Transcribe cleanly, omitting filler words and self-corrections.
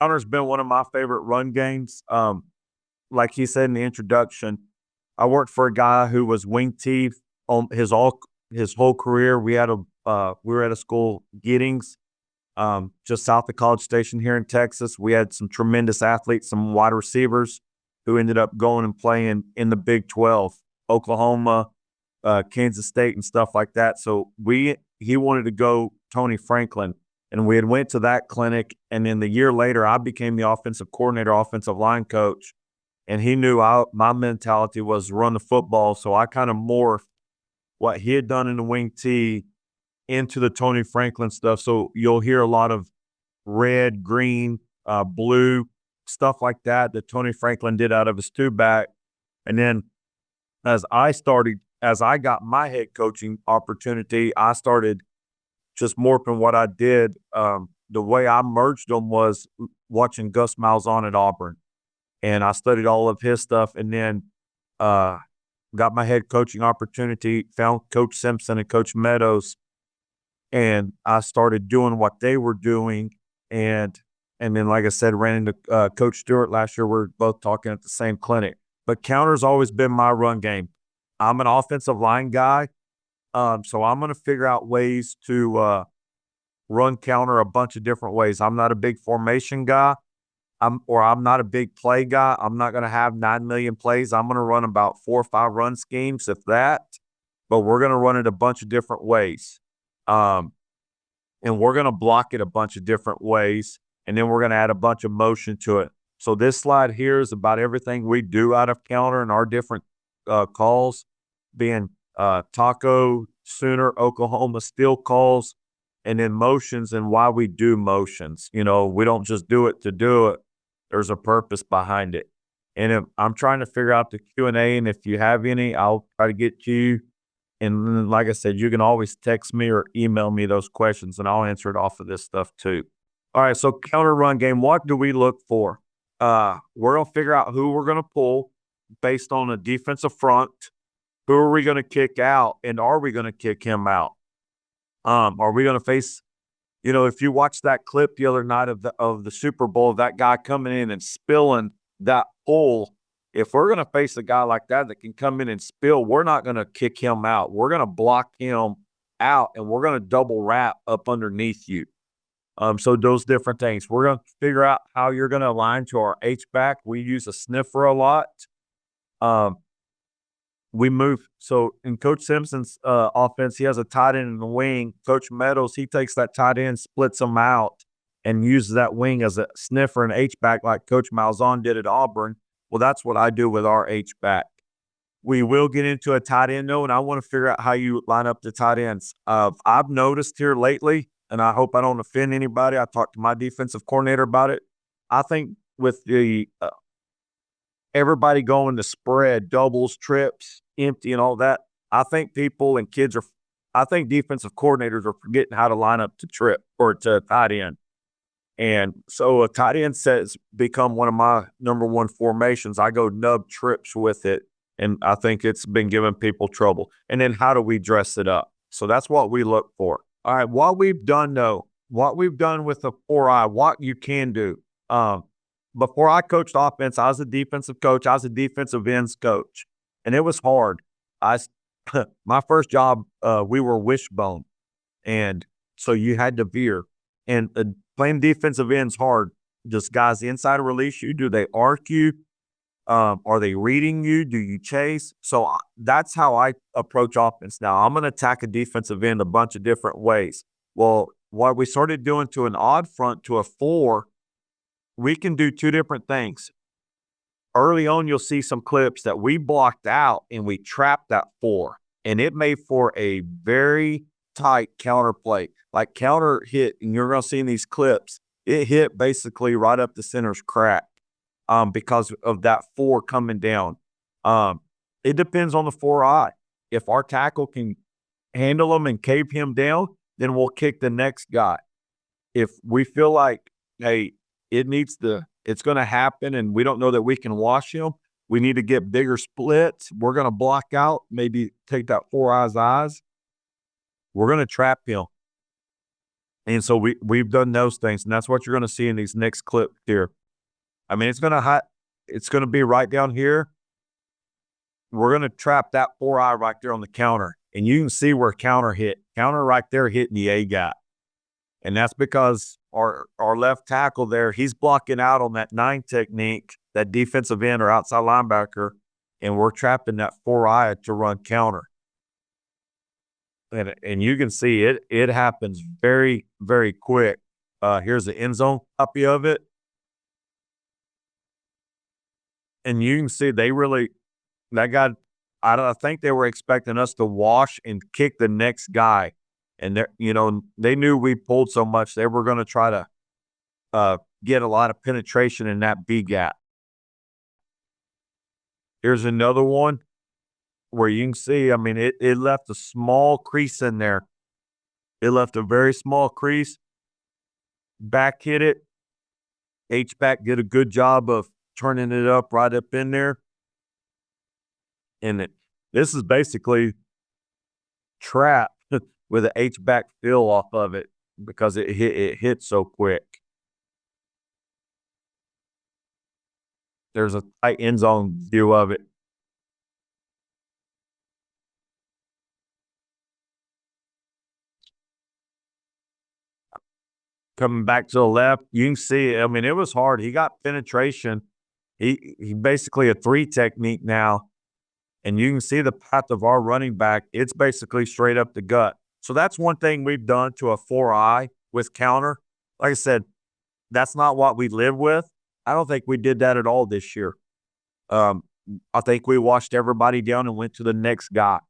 Counter's been one of my favorite run games. Like he said in the introduction, I worked for a guy who was wing T on his whole career. We were at a school, Giddings, just south of College Station here in Texas. We had some tremendous athletes, some wide receivers who ended up going and playing in the Big 12, Oklahoma, Kansas State, and stuff like that. So he wanted to go Tony Franklin, and we had went to that clinic. And then the year later, I became the offensive coordinator, offensive line coach, and he knew my mentality was run the football. So I kind of morphed what he had done in the wing T into the Tony Franklin stuff. So you'll hear a lot of red, green, blue, stuff like that Tony Franklin did out of his two back. And then as I got my head coaching opportunity, I started just morphing what I did. The way I merged them was watching Gus Malzahn at Auburn. And I studied all of his stuff, and then got my head coaching opportunity, found Coach Simpson and Coach Meadows, and I started doing what they were doing. And then, like I said, ran into Coach Stewart last year. We're both talking at the same clinic. But counter's always been my run game. I'm an offensive line guy, so I'm going to figure out ways to run counter a bunch of different ways. I'm not a big formation guy. I'm not a big play guy. I'm not going to have 9 million plays. I'm going to run about 4 or 5 run schemes, if that. But we're going to run it a bunch of different ways. And we're going to block it a bunch of different ways. And then we're going to add a bunch of motion to it. So this slide here is about everything we do out of counter and our different calls, being taco, Sooner, Oklahoma, steel calls, and then motions and why we do motions. You know, we don't just do it to do it. There's a purpose behind it. And I'm trying to figure out the Q&A, and if you have any, I'll try to get to you. And like I said, you can always text me or email me those questions, and I'll answer it off of this stuff too. All right, so counter run game, what do we look for? We're going to figure out who we're going to pull based on a defensive front. Who are we going to kick out, and are we going to kick him out? Are we going to face, if you watch that clip the other night of the Super Bowl, that guy coming in and spilling that pull, if we're going to face a guy like that can come in and spill, we're not going to kick him out. We're going to block him out, and we're going to double wrap up underneath you. So those different things. We're going to figure out how you're going to align to our H-back. We use a sniffer a lot. We move. So in Coach Simpson's offense, he has a tight end in the wing. Coach Meadows, he takes that tight end, splits them out, and uses that wing as a sniffer and H-back like Coach Malzahn did at Auburn. Well, that's what I do with our H-back. We will get into a tight end, though, and I want to figure out how you line up the tight ends. I've noticed here lately, and I hope I don't offend anybody, I talked to my defensive coordinator about it. I think with the everybody going to spread, doubles, trips, empty, and all that, I think people and kids I think defensive coordinators are forgetting how to line up to trip or to tight end. And so a tight end has become one of my number one formations. I go nub trips with it, and I think it's been giving people trouble. And then how do we dress it up? So that's what we look for. All right, what we've done with the 4-eye, what you can do. Before I coached offense, I was a defensive coach. I was a defensive ends coach, and it was hard. My first job, we were wishbone, and so you had to veer. And playing defensive ends hard. Just guys inside of release you. Do they arc you? Are they reading you? Do you chase? So that's how I approach offense now. I'm going to attack a defensive end a bunch of different ways. Well, what we started doing to an odd front to a 4, we can do 2 different things. Early on, you'll see some clips that we blocked out and we trapped that 4, and it made for a very tight counter play. Like counter hit, and you're going to see in these clips, it hit basically right up the center's crack because of that 4 coming down. It depends on the 4-eye. If our tackle can handle him and cave him down, then we'll kick the next guy. If we feel like, hey, it's going to happen and we don't know that we can wash him, we need to get bigger splits. We're going to block out, maybe take that 4-eye's eyes. We're going to trap him. And so we've done those things, and that's what you're gonna see in these next clips here. I mean, it's gonna be right down here. We're gonna trap that 4-eye right there on the counter, and you can see where counter hit. Counter right there hitting the A gap. And that's because our left tackle there, he's blocking out on that 9 technique, that defensive end or outside linebacker, and we're trapping that 4-eye to run counter. And you can see it happens very, very quick. Here's the end zone copy of it. And you can see that guy, I think they were expecting us to wash and kick the next guy. And they knew we pulled so much, they were gonna try to get a lot of penetration in that B gap. Here's another one where you can see, I mean, it left a small crease in there. It left a very small crease. Back hit it. H-back did a good job of turning it up right up in there. And this is basically trap with an H-back feel off of it because it hit so quick. There's a tight end zone view of it. Coming back to the left, you can see, I mean, it was hard. He got penetration. He basically a 3 technique now, and you can see the path of our running back. It's basically straight up the gut. So that's one thing we've done to a 4-eye with counter. Like I said, that's not what we live with. I don't think we did that at all this year. I think we washed everybody down and went to the next guy.